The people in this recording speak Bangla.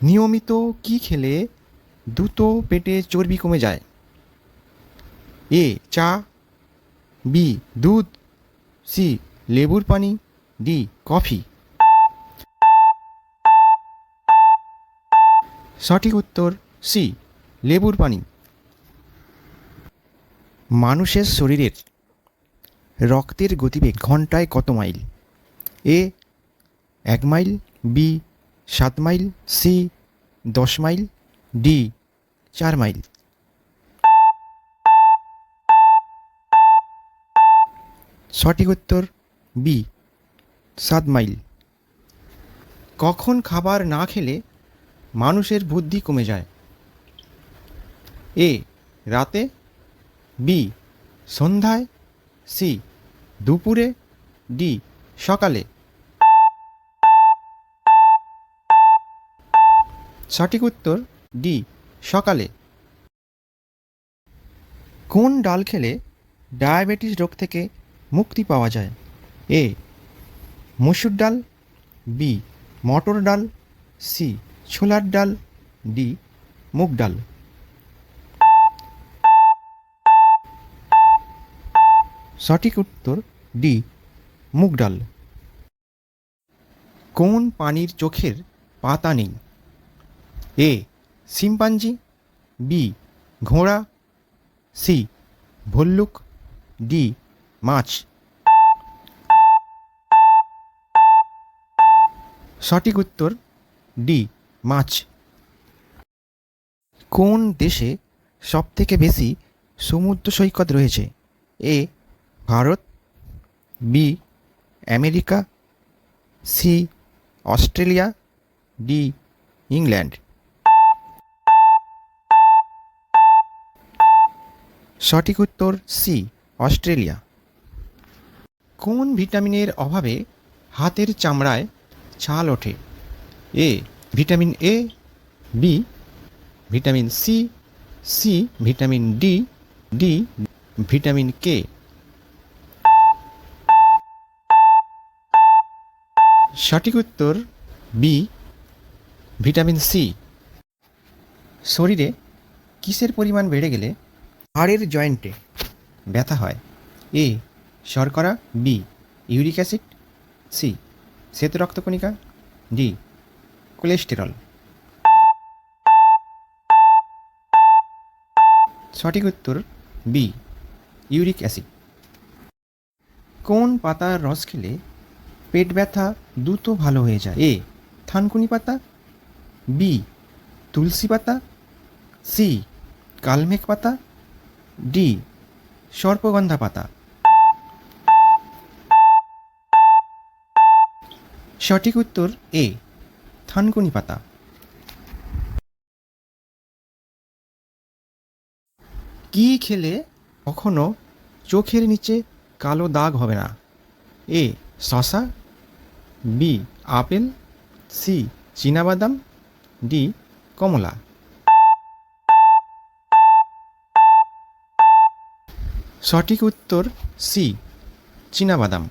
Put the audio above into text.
নিয়মিত কি খেলে দ্রুত পেটে চর্বি কমে যায়? এ চা, বি দুধ, সি লেবুর পানি, ডি কফি। সঠিক উত্তর সি লেবুর পানি। মানুষের শরীরের রক্তের গতিবেগ ঘন্টায় কত mile? A 1 mile, B 7 mile, C 10 mile, D 4 mile. সঠিক উত্তর বি 7 মাইল। কখন খাবার না খেলে মানুষের বুদ্ধি কমে যায়? এ রাতে, বি সন্ধ্যায়, সি দুপুরে, ডি সকালে। সঠিক উত্তর ডি সকালে। কোন ডাল খেলে ডায়াবেটিস রোগ থেকে মুক্তি পাওয়া যায়? এ মসুর ডাল, বি মটর ডাল, সি ছোলার ডাল, ডি মুগ ডাল। সঠিক উত্তর ডি মুগ ডাল। কোন প্রাণীর চোখের পাতা নেই? এ শিম্পাঞ্জি, বি ঘোড়া, সি ভল্লুক, ডি মাছ। সঠিক উত্তর ডি মাছ। কোন দেশে সবথেকে বেশি সমুদ্র সৈকত রয়েছে? A Bharat, B America, C Australia, D England. সঠিক উত্তর সি অস্ট্রেলিয়া। কোন ভিটামিনের অভাবে হাতের চামড়ায় ছাল ওঠে? A vitamin A, B vitamin C, C vitamin D, D vitamin K. সঠিক উত্তর বি ভিটামিন সি। শরীরে কিসের পরিমাণ বেড়ে গেলে হাড়ের জয়েন্টে ব্যথা হয়? এ শর্করা, বি ইউরিক অ্যাসিড, সি শ্বেত রক্তকণিকা, ডি কোলেস্টেরল। সঠিক উত্তর বি ইউরিক অ্যাসিড। কোন পাতার রস খেলে পেট ব্যথা দ্রুত ভালো হয়ে যায়? এ থানকুনি পাতা, বি তুলসী পাতা, সি কালমেঘ পাতা, ডি সর্পগন্ধা পাতা। সঠিক উত্তর এ থানকুনি পাতা। কি খেলে কখনো চোখের নিচে কালো দাগ হবে না? এ শসা, বি আপেল, সি চীনাবাদাম, ডি কমলা। সঠিক উত্তর সি চীনাবাদাম।